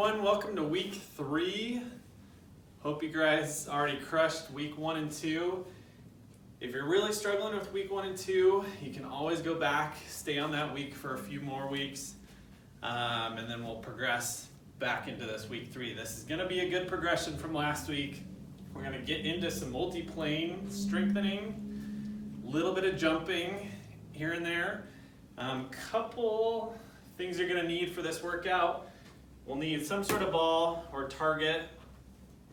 everyone, welcome to week 3. Hope you guys already crushed week 1 and 2. If you're really struggling with week 1 and 2, you can always go back, stay on that week for a few more weeks, and then we'll progress back into this week 3. This is going to be a good progression from last week. We're going to get into some multi-plane strengthening, a little bit of jumping here and there. Couple things you're going to need for this workout. We'll need some sort of ball or target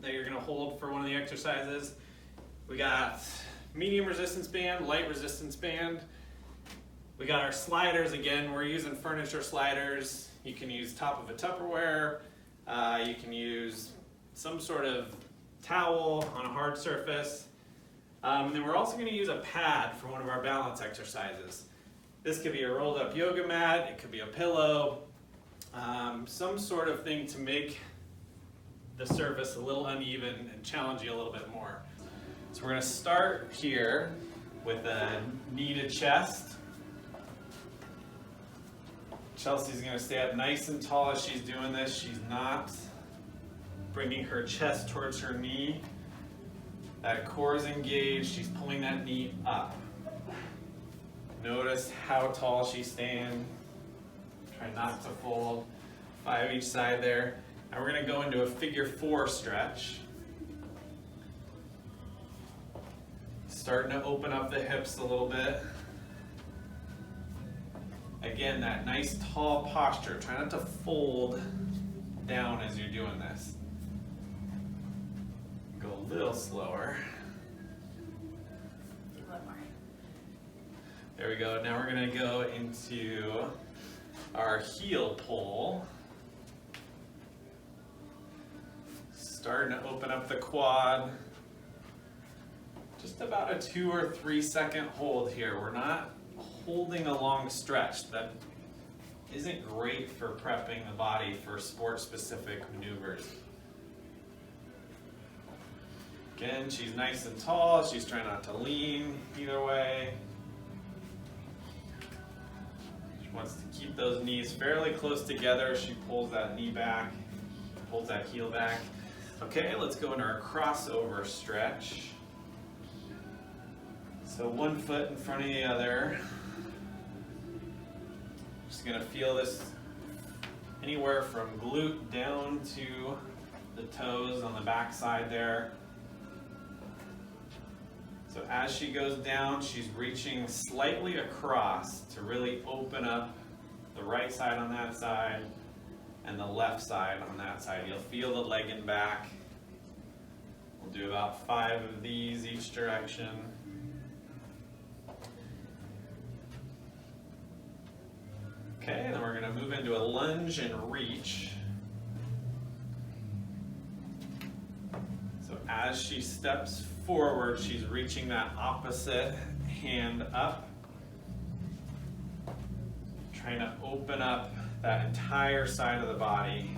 that you're going to hold for one of the exercises. We got medium resistance band, light resistance band. We got our sliders again. We're using furniture sliders. You can use top of a Tupperware. You can use some sort of towel on a hard surface. And then we're also going to use a pad for one of our balance exercises. This could be a rolled up yoga mat. It could be a pillow. Some sort of thing to make the surface a little uneven and challenge you a little bit more. So we're going to start here with a knee to chest. Chelsea's going to stay up nice and tall as she's doing this. She's not bringing her chest towards her knee. That core is engaged. She's pulling that knee up. Notice how tall she's staying. Try not to fold. 5 each side there. And we're going to go into a figure 4 stretch. Starting to open up the hips a little bit. Again, that nice tall posture. Try not to fold down as you're doing this. Go a little slower. There we go. Now we're going to go into our heel pull. Starting to open up the quad. Just about a 2 or 3 second hold here. We're not holding a long stretch. That isn't great for prepping the body for sport-specific maneuvers. Again, she's nice and tall. She's trying not to lean either way. She wants to keep those knees fairly close together. She pulls that knee back, pulls that heel back. Okay, let's go into our crossover stretch. So one foot in front of the other. Just gonna feel this anywhere from glute down to the toes on the back side there. So as she goes down, she's reaching slightly across to really open up the right side on that side and the left side on that side. You'll feel the leg and back. We'll do about 5 of these each direction. Okay, then we're going to move into a lunge and reach. So as she steps forward, she's reaching that opposite hand up, trying to open up that entire side of the body.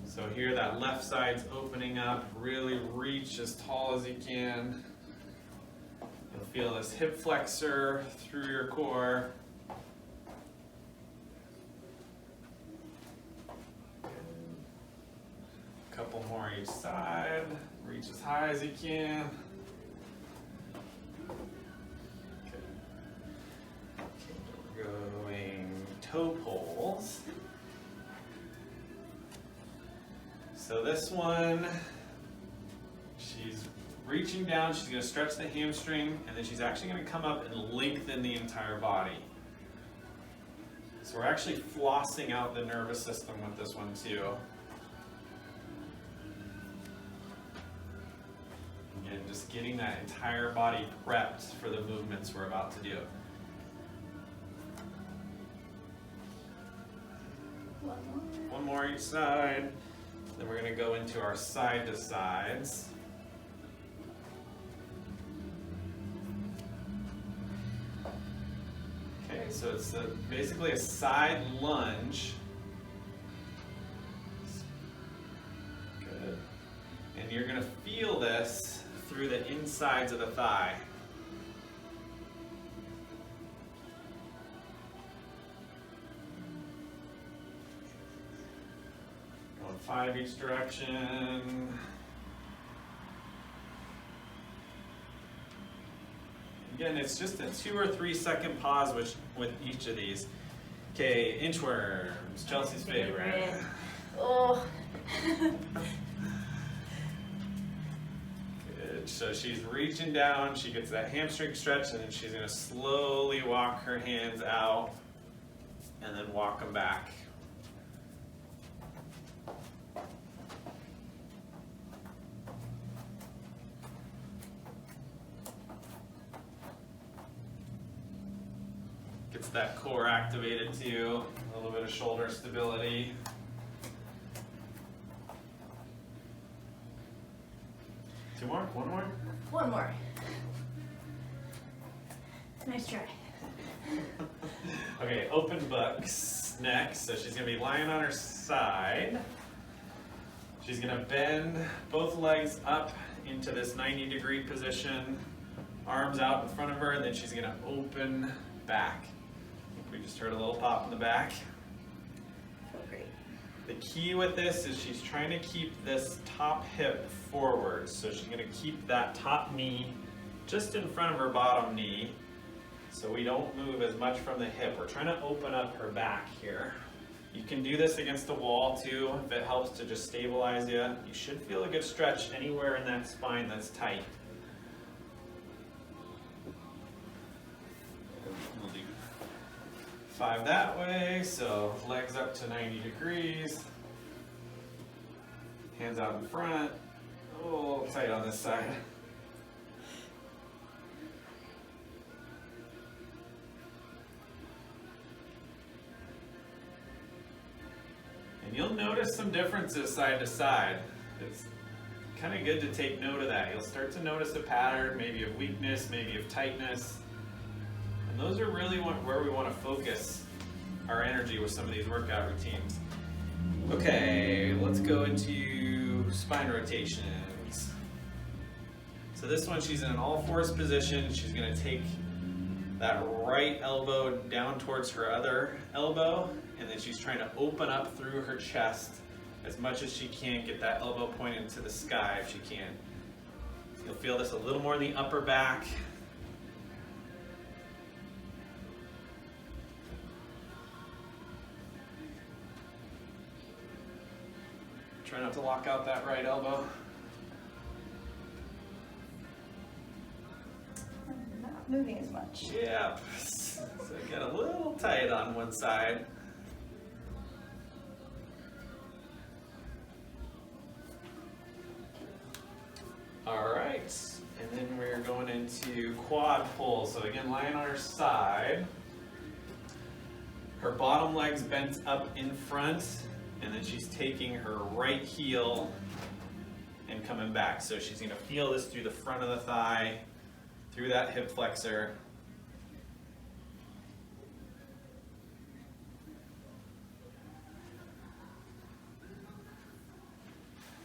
So here that left side's opening up. Really reach as tall as you can. You'll feel this hip flexor through your core. Couple more each side. Reach as high as you can. Okay. We're going toe pulls. So this one, she's reaching down, she's going to stretch the hamstring, and then she's actually going to come up and lengthen the entire body. So we're actually flossing out the nervous system with this one too. Again, just getting that entire body prepped for the movements we're about to do. One more each side. Then we're going to go into our side to sides. Okay, so it's basically a side lunge. Good. And you're going to feel this through the insides of the thigh. Going 5 each direction. Again, it's just a 2 or 3 second pause with each of these. Okay, inchworms, Chelsea's favorite. Oh. Good. So she's reaching down, she gets that hamstring stretch, and then she's going to slowly walk her hands out and then walk them back. Gets that core activated too, a little bit of shoulder stability. Two more? One more? One more. Nice try. Okay, open books next. So she's going to be lying on her side. She's going to bend both legs up into this 90-degree position, arms out in front of her, and then she's going to open back. We just heard a little pop in the back. Feel great. The key with this is she's trying to keep this top hip forward. So she's going to keep that top knee just in front of her bottom knee so we don't move as much from the hip. We're trying to open up her back here. You can do this against the wall too if it helps to just stabilize you. You should feel a good stretch anywhere in that spine that's tight. We'll do 5 that way, so legs up to 90 degrees. Hands out in front. A little tight on this side. And you'll notice some differences side to side. It's kind of good to take note of that. You'll start to notice a pattern, maybe of weakness, maybe of tightness. And those are really where we want to focus our energy with some of these workout routines. Okay, let's go into spine rotations. So this one, she's in an all-fours position. She's going to take that right elbow down towards her other elbow, and then she's trying to open up through her chest as much as she can, get that elbow pointed to the sky if she can. You'll feel this a little more in the upper back. Try not to lock out that right elbow. I'm not moving as much. Yeah, so get a little tight on one side. All right, and then we're going into quad pull. So again, lying on her side. Her bottom leg's bent up in front, and then she's taking her right heel and coming back. So she's going to feel this through the front of the thigh, through that hip flexor.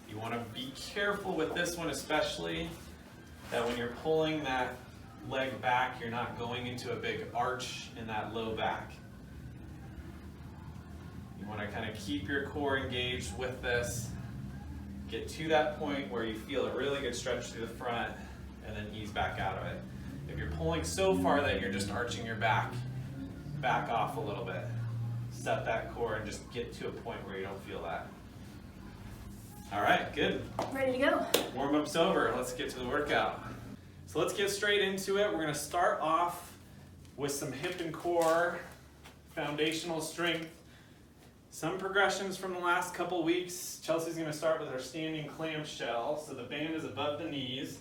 You want to be careful with this one especially, that when you're pulling that leg back, you're not going into a big arch in that low back. You want to kind of keep your core engaged with this, get to that point where you feel a really good stretch through the front, and then ease back out of it. If you're pulling so far that you're just arching your back off a little bit. Set that core and just get to a point where you don't feel that. All right, good. Ready to go. Warm-up's over. Let's get to the workout. So let's get straight into it. We're going to start off with some hip and core foundational strength. Some progressions from the last couple weeks. Chelsea's going to start with her standing clamshell. So the band is above the knees.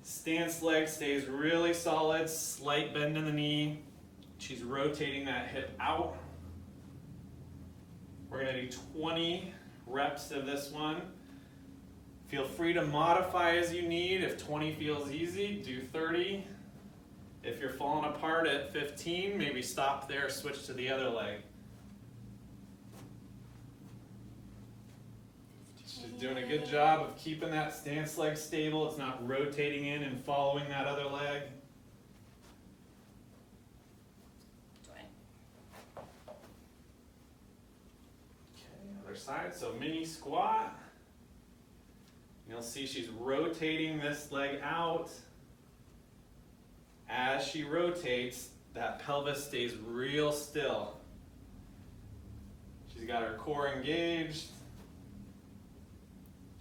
Stance leg stays really solid, slight bend in the knee. She's rotating that hip out. We're going to do 20 reps of this one. Feel free to modify as you need. If 20 feels easy, do 30. If you're falling apart at 15, maybe stop there, switch to the other leg. She's doing a good job of keeping that stance leg stable. It's not rotating in and following that other leg. Okay, other side. So mini squat. You'll see she's rotating this leg out. As she rotates, that pelvis stays real still. She's got her core engaged.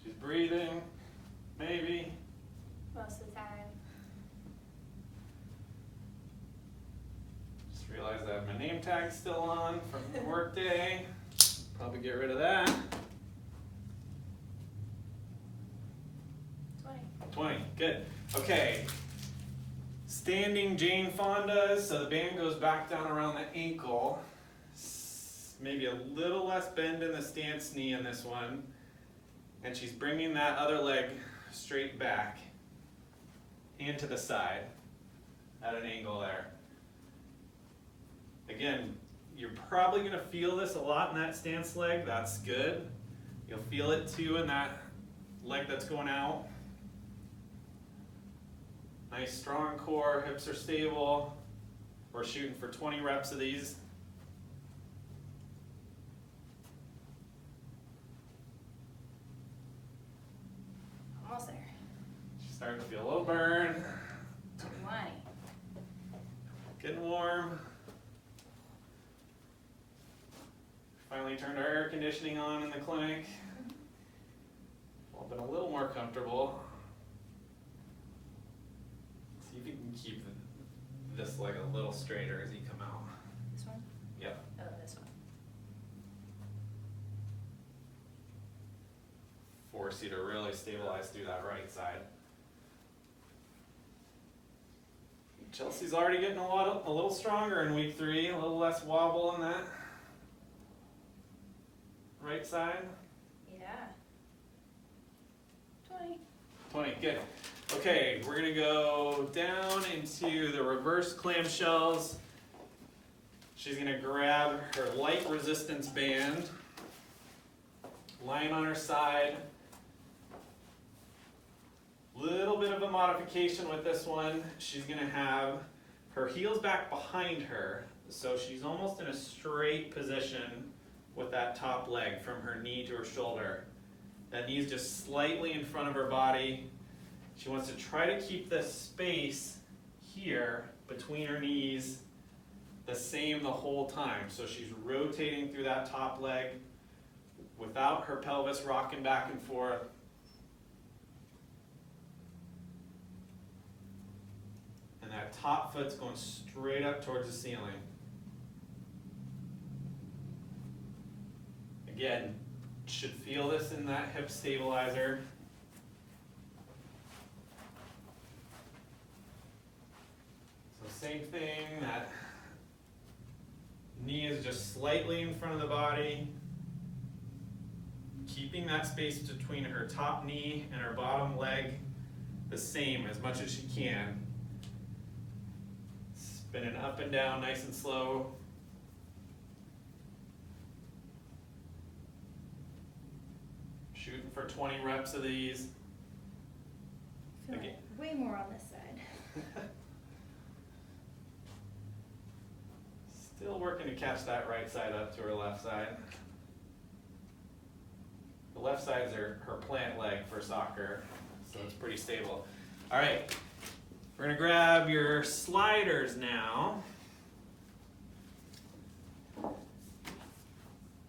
She's breathing, maybe. Most of the time. Just realized I have my name tag still on from the work day. Probably get rid of that. 20, good. Okay, standing Jane Fondas, so the band goes back down around the ankle. Maybe a little less bend in the stance knee in this one. And she's bringing that other leg straight back and to the side at an angle there. Again, you're probably going to feel this a lot in that stance leg. That's good. You'll feel it too in that leg that's going out. Nice strong core, hips are stable. We're shooting for 20 reps of these. Almost there. She's starting to feel a little burn. 20. Getting warm. Finally turned our air conditioning on in the clinic. Well, been a little more comfortable. See if you can keep this leg a little straighter as you come out. This one? Yep. Oh, this one. Force you to really stabilize through that right side. Chelsea's already getting a little stronger in week 3, a little less wobble on that right side. Yeah. 20. 20, good. Okay, we're gonna go down into the reverse clamshells. She's gonna grab her light resistance band, lying on her side. Little bit of a modification with this one. She's gonna have her heels back behind her, so she's almost in a straight position with that top leg from her knee to her shoulder. That knee's just slightly in front of her body. She wants to try to keep this space here between her knees the same the whole time. So she's rotating through that top leg without her pelvis rocking back and forth. And that top foot's going straight up towards the ceiling. Again, should feel this in that hip stabilizer. So same thing, that knee is just slightly in front of the body. Keeping that space between her top knee and her bottom leg the same as much as she can. Spinning up and down nice and slow. Shooting for 20 reps of these. I feel Okay. like way more on this side. Still working to catch that right side up to her left side. The left side's her plant leg for soccer, so it's pretty stable. All right, we're gonna grab your sliders now.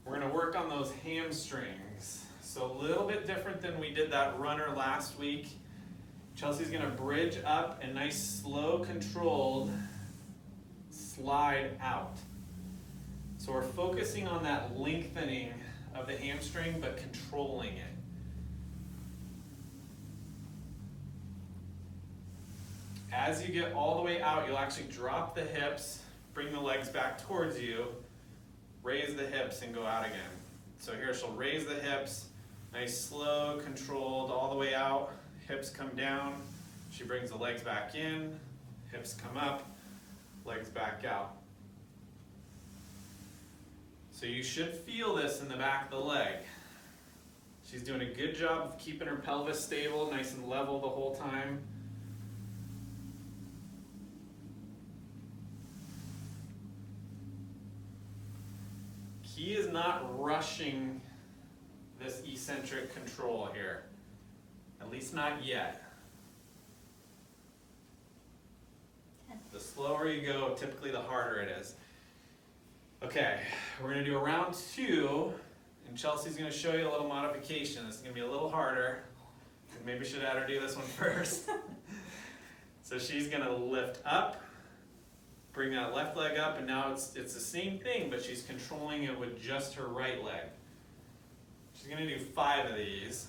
We're gonna work on those hamstrings. So a little bit different than we did that runner last week. Chelsea's gonna bridge up and nice, slow, controlled slide out. So we're focusing on that lengthening of the hamstring, but controlling it. As you get all the way out, you'll actually drop the hips, bring the legs back towards you, raise the hips, and go out again. So here she'll raise the hips, nice, slow, controlled, all the way out. Hips come down, she brings the legs back in, hips come up, legs back out. So you should feel this in the back of the leg. She's doing a good job of keeping her pelvis stable, nice and level the whole time. Key is not rushing this eccentric control here. At least not yet. The slower you go, typically the harder it is. Okay, we're gonna do a round 2, and Chelsea's gonna show you a little modification. This is gonna be a little harder. Maybe we should have her do this one first. So she's gonna lift up, bring that left leg up, and now it's the same thing, but she's controlling it with just her right leg. She's gonna do 5 of these.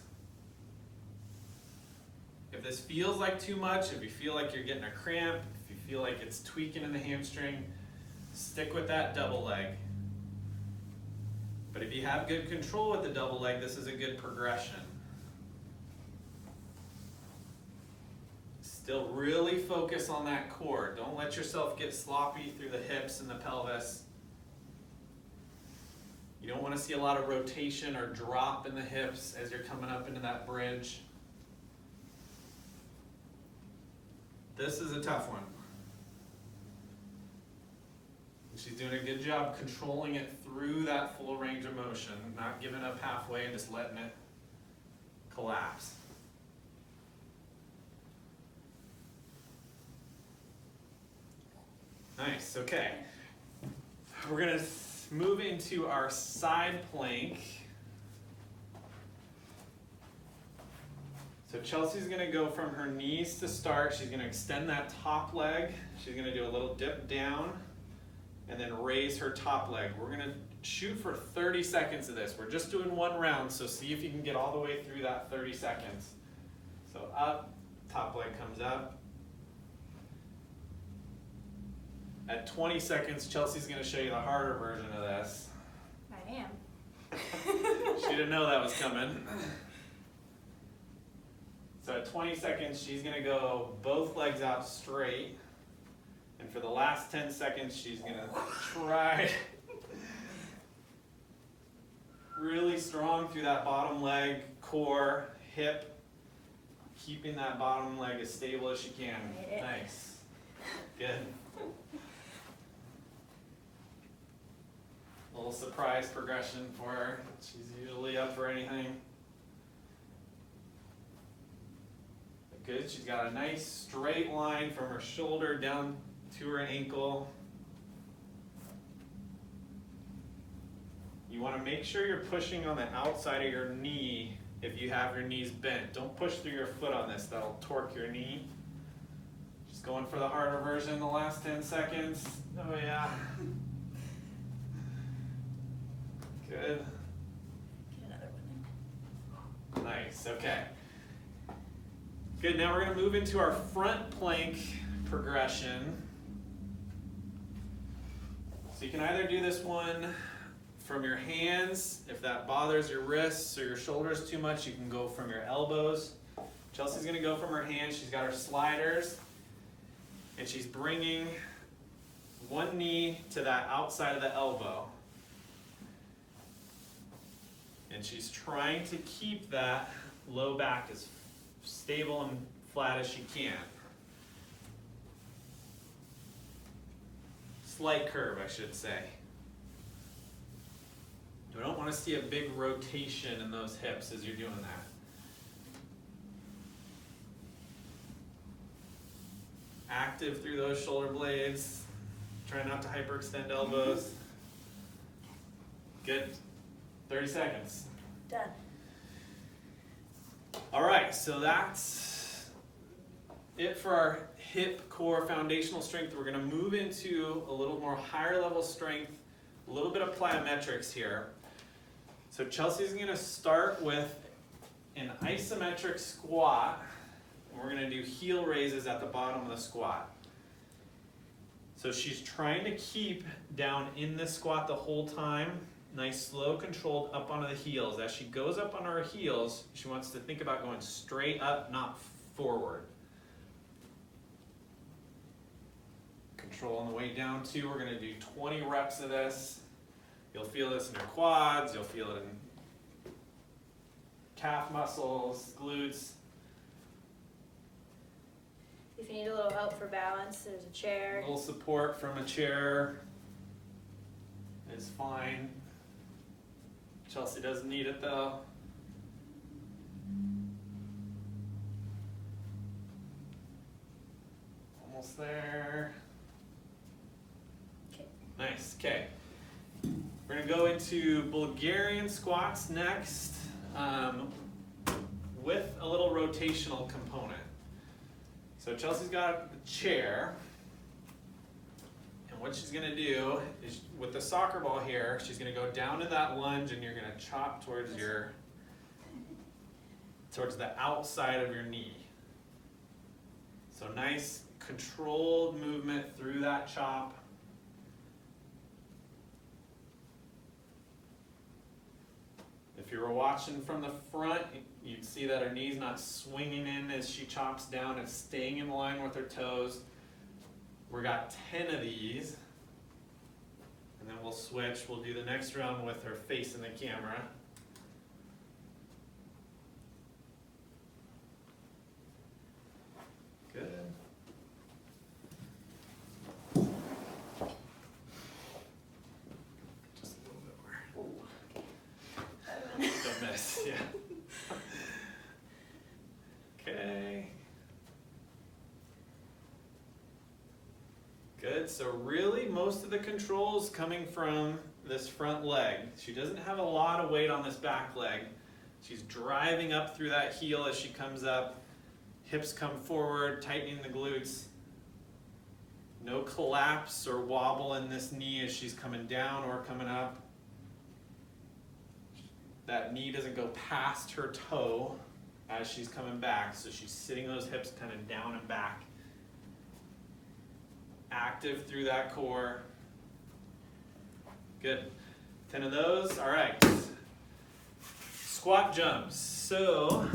If this feels like too much, if you feel like you're getting a cramp, if you feel like it's tweaking in the hamstring, stick with that double leg. But if you have good control with the double leg, this is a good progression. Still really focus on that core. Don't let yourself get sloppy through the hips and the pelvis. You don't want to see a lot of rotation or drop in the hips as you're coming up into that bridge. This is a tough one. She's doing a good job controlling it through that full range of motion, not giving up halfway and just letting it collapse. Nice, okay. We're gonna move into our side plank. So Chelsea's gonna go from her knees to start. She's gonna extend that top leg. She's gonna do a little dip down and then raise her top leg. We're gonna shoot for 30 seconds of this. We're just doing one round, so see if you can get all the way through that 30 seconds. So up, top leg comes up. At 20 seconds, Chelsea's gonna show you the harder version of this. I am. She didn't know that was coming. So at 20 seconds, she's gonna go both legs out straight. And for the last 10 seconds, she's gonna try really strong through that bottom leg, core, hip, keeping that bottom leg as stable as she can. Nice. Good. A little surprise progression for her. She's usually up for anything. Good, she's got a nice straight line from her shoulder down to her ankle. You want to make sure you're pushing on the outside of your knee if you have your knees bent. Don't push through your foot on this, that'll torque your knee. Just going for the harder version the last 10 seconds. Oh yeah. Good. Get another one in. Nice, okay. Good, now we're going to move into our front plank progression. So you can either do this one from your hands. If that bothers your wrists or your shoulders too much, you can go from your elbows. Chelsea's going to go from her hands. She's got her sliders. And she's bringing one knee to that outside of the elbow. And she's trying to keep that low back as stable and flat as she can. Slight curve, I should say. You don't want to see a big rotation in those hips as you're doing that. Active through those shoulder blades. Try not to hyperextend elbows. Good. 30 seconds. Done. All right, so that's it for our hip core foundational strength. We're going to move into a little more higher level strength, a little bit of plyometrics here. So Chelsea's going to start with an isometric squat. And we're going to do heel raises at the bottom of the squat. So she's trying to keep down in this squat the whole time. Nice, slow, controlled up onto the heels. As she goes up on her heels, she wants to think about going straight up, not forward. Control on the way down too. We're going to do 20 reps of this. You'll feel this in your quads. You'll feel it in calf muscles, glutes. If you need a little help for balance, there's a A chair. little support from a chair is fine. Chelsea doesn't need it though. Almost there. Okay. Nice, okay. We're gonna go into Bulgarian squats next, with a little rotational component. So Chelsea's got the chair, and what she's gonna do is, with the soccer ball here, she's gonna go down to that lunge, and you're gonna chop towards the outside of your knee. So nice controlled movement through that chop. If you were watching from the front, you'd see that her knee's not swinging in as she chops down. It's staying in line with her toes. We got 10 of these. And then we'll switch. We'll do the next round with her facing the camera. Good. Just a little bit more. Don't miss, yeah. Okay. Good, so really most of the control is coming from this front leg. She doesn't have a lot of weight on this back leg. She's driving up through that heel as she comes up. Hips come forward, tightening the glutes. No collapse or wobble in this knee as she's coming down or coming up. That knee doesn't go past her toe as she's coming back, so she's sitting those hips kind of down and back. Active through that core. Good. 10 of those. All right. Squat jumps. So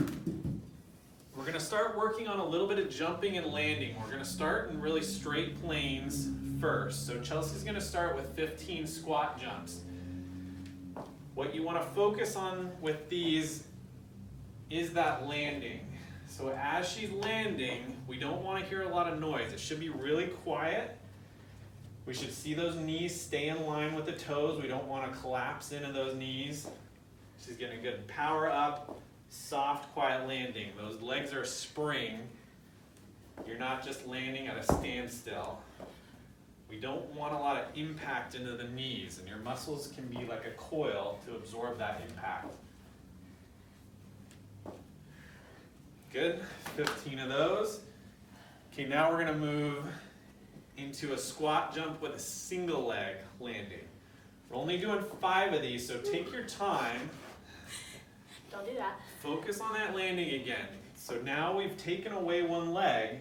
we're going to start working on a little bit of jumping and landing. We're going to start in really straight planes first. So Chelsea's going to start with 15 squat jumps. What you want to focus on with these is that landing. So as she's landing, we don't want to hear a lot of noise. It should be really quiet. We should see those knees stay in line with the toes. We don't want to collapse into those knees. She's getting a good power up, soft, quiet landing. Those legs are a spring. You're not just landing at a standstill. We don't want a lot of impact into the knees, and your muscles can be like a coil to absorb that impact. Good, 15 of those. Okay, now we're gonna move into a squat jump with a single leg landing. We're only doing 5 of these, so take your time. Don't do that. Focus on that landing again. So now we've taken away one leg.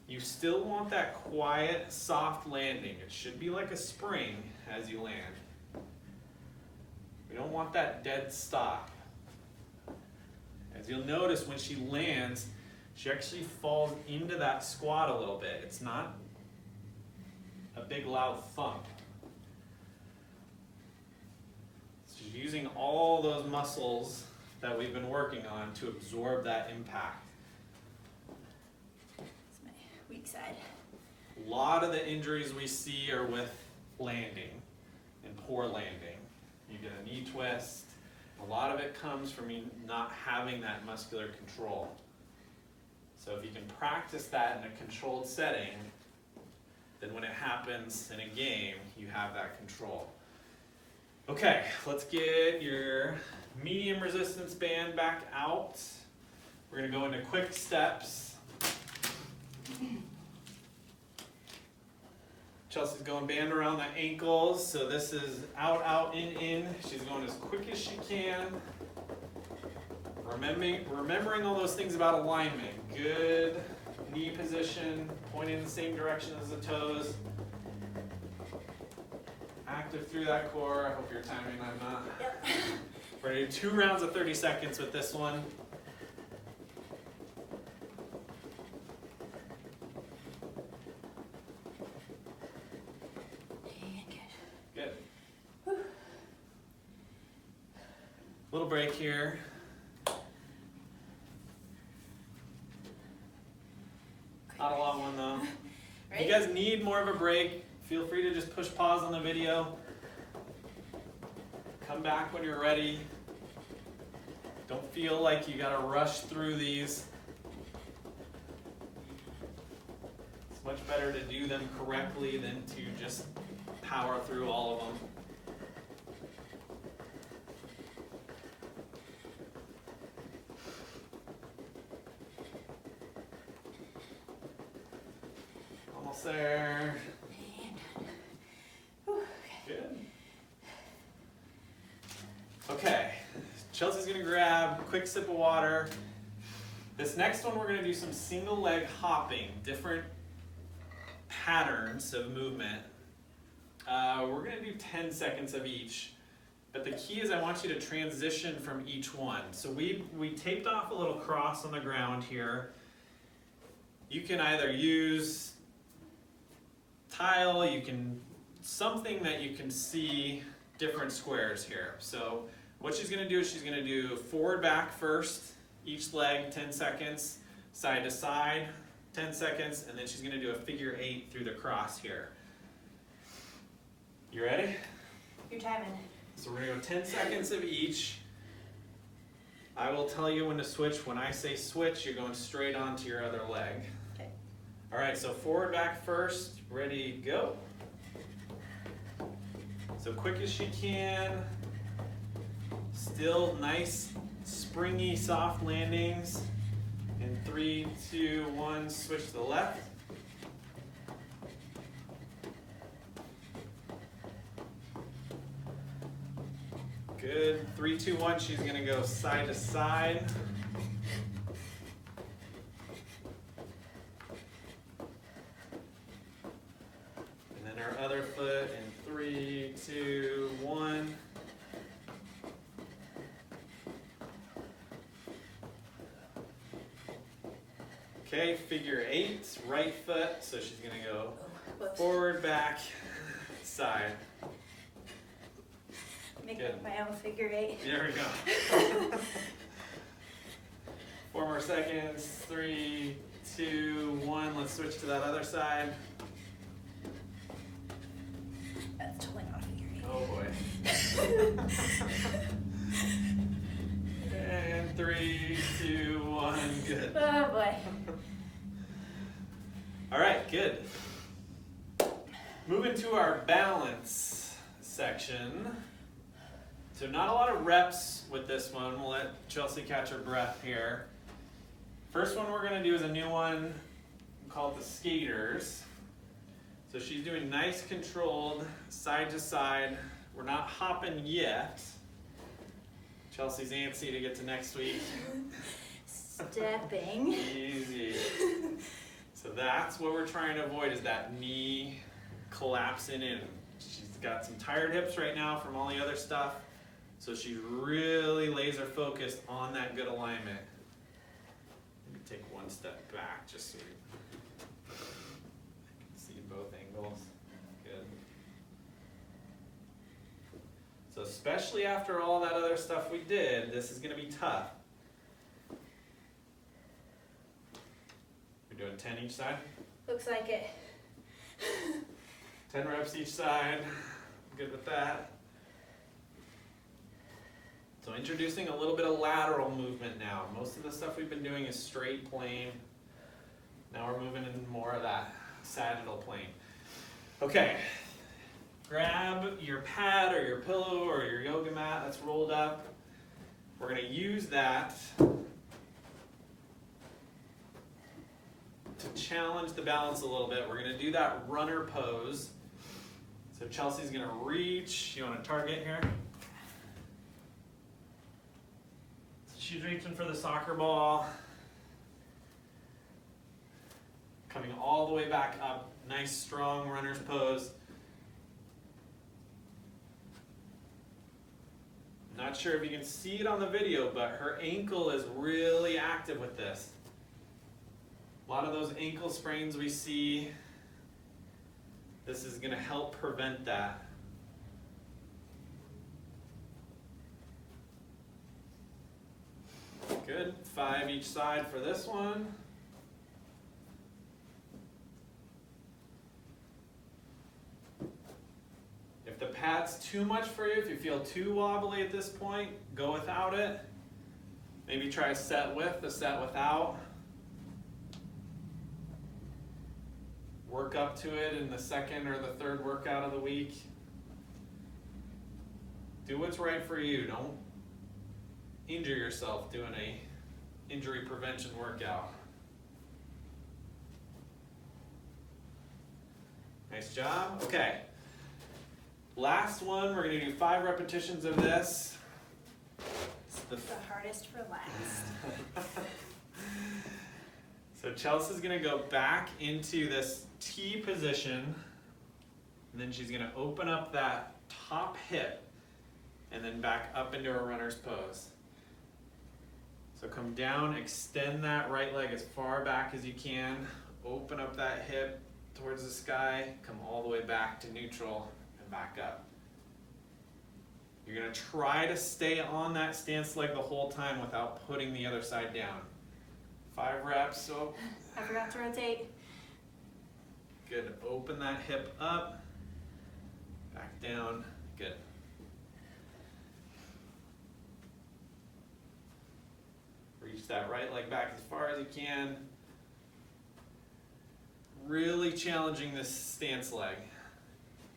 You still want that quiet, soft landing. It should be like a spring as you land. We don't want that dead stop. As you'll notice, when she lands, she actually falls into that squat a little bit. It's not a big loud thump. She's using all those muscles that we've been working on to absorb that impact. It's my weak side. A lot of the injuries we see are with landing and poor landing. You get a knee twist. A lot of it comes from you not having that muscular control. So if you can practice that in a controlled setting, then when it happens in a game, you have that control. Okay, let's get your medium resistance band back out. We're going to go into quick steps. Chelsea's going band around the ankles, so this is out, out, in. She's going as quick as she can. Remembering all those things about alignment. Good knee position, pointing in the same direction as the toes. Active through that core. I hope you're timing, I'm not. Yep. We're going to do 2 rounds of 30 seconds with this one. Good. Little break here. Not a long one though. If you guys need more of a break, feel free to just push pause on the video. Come back when you're ready. Don't feel like you gotta rush through these. It's much better to do them correctly than to just power through all of them. Almost there. Good. Okay, Chelsea's gonna grab a quick sip of water. This next one, we're gonna do some single leg hopping, different patterns of movement. We're gonna do 10 seconds of each, but the key is I want you to transition from each one. So we taped off a little cross on the ground here. You can either use tile, you can, something that you can see different squares here. So what she's gonna do is she's gonna do forward back first, each leg 10 seconds, side to side 10 seconds, and then she's gonna do a figure 8 through the cross here. You ready? You're timing. So we're gonna go 10 seconds of each. I will tell you when to switch. When I say switch, you're going straight onto your other leg. Okay. All right, so forward back first, ready, go. So quick as she can. Still nice, springy, soft landings. In 3, 2, 1, switch to the left. Good. 3, 2, 1, she's gonna go side to side. And then our other foot in 3, 2, 1. Okay, figure 8, right foot, so she's gonna go Whoops. forward, back, side. Make Good. my own figure 8. There we go. 4 more seconds, 3, 2, 1, let's switch to that other side. That's totally not a figure 8. Oh boy. And 3, 2, 1, good. Oh boy. All right, good. Moving to our balance section. So not a lot of reps with this one. We'll let Chelsea catch her breath here. First one we're gonna do is a new one called the skaters. So she's doing nice controlled side to side. We're not hopping yet. Chelsea's antsy to get to next week. Stepping. Easy. So that's what we're trying to avoid, is that knee collapsing in. She's got some tired hips right now from all the other stuff. So she's really laser focused on that good alignment. Let me take one step back just so you can see both angles. Good. So especially after all that other stuff we did, this is going to be tough. We're doing 10 each side? Looks like it. 10 reps each side. Good with that. So introducing a little bit of lateral movement now. Most of the stuff we've been doing is straight plane. Now we're moving in more of that sagittal plane. Okay, grab your pad or your pillow or your yoga mat that's rolled up. We're gonna use that to challenge the balance a little bit. We're gonna do that runner pose. So Chelsea's gonna reach. You want to target here? She's reaching for the soccer ball. Coming all the way back up. Nice strong runner's pose. Not sure if you can see it on the video, but her ankle is really active with this. A lot of those ankle sprains we see, this is going to help prevent that. Good. 5 each side for this one. If the pad's too much for you, if you feel too wobbly at this point, go without it. Maybe try a set with, a set without. work up to it in the second or the third workout of the week. Do what's right for you. Don't injure yourself doing a injury prevention workout. Nice job. Okay. Last one, we're going to do 5 repetitions of this. It's The hardest for last. So Chelsea's going to go back into this T position, and then she's going to open up that top hip, and then back up into a runner's pose. So come down, extend that right leg as far back as you can, open up that hip towards the sky, come all the way back to neutral and back up. You're going to try to stay on that stance leg the whole time without putting the other side down. 5 reps, so I forgot to rotate. good. Open that hip up, back down, good. Reach that right leg back as far as you can. Really challenging this stance leg.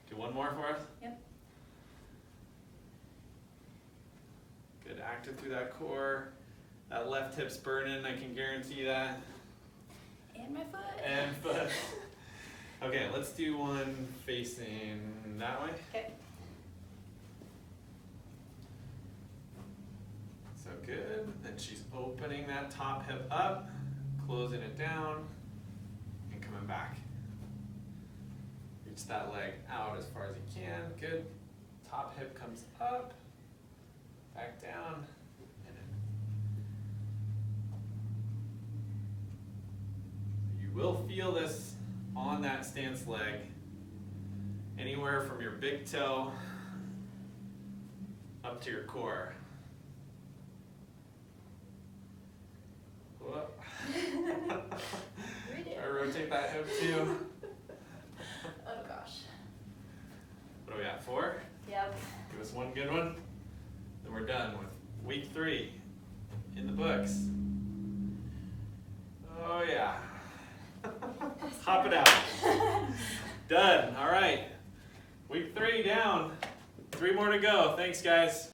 Do one more for us? Yep. Good, active through that core. That left hip's burning, I can guarantee that. And my foot. And foot. Okay, let's do one facing that way. Okay. So good. Then she's opening that top hip up, closing it down, and coming back. Reach that leg out as far as you can. Good. Top hip comes up, back down, and in. You will feel this on that stance leg, anywhere from your big toe up to your core. Whoop. I rotate that hip too. Oh gosh. What do we got, 4? Yep. Give us one good one, then we're done with week 3 in the books. Oh yeah. Hop it out. Done. All right. Week 3 down. 3 more to go. Thanks, guys.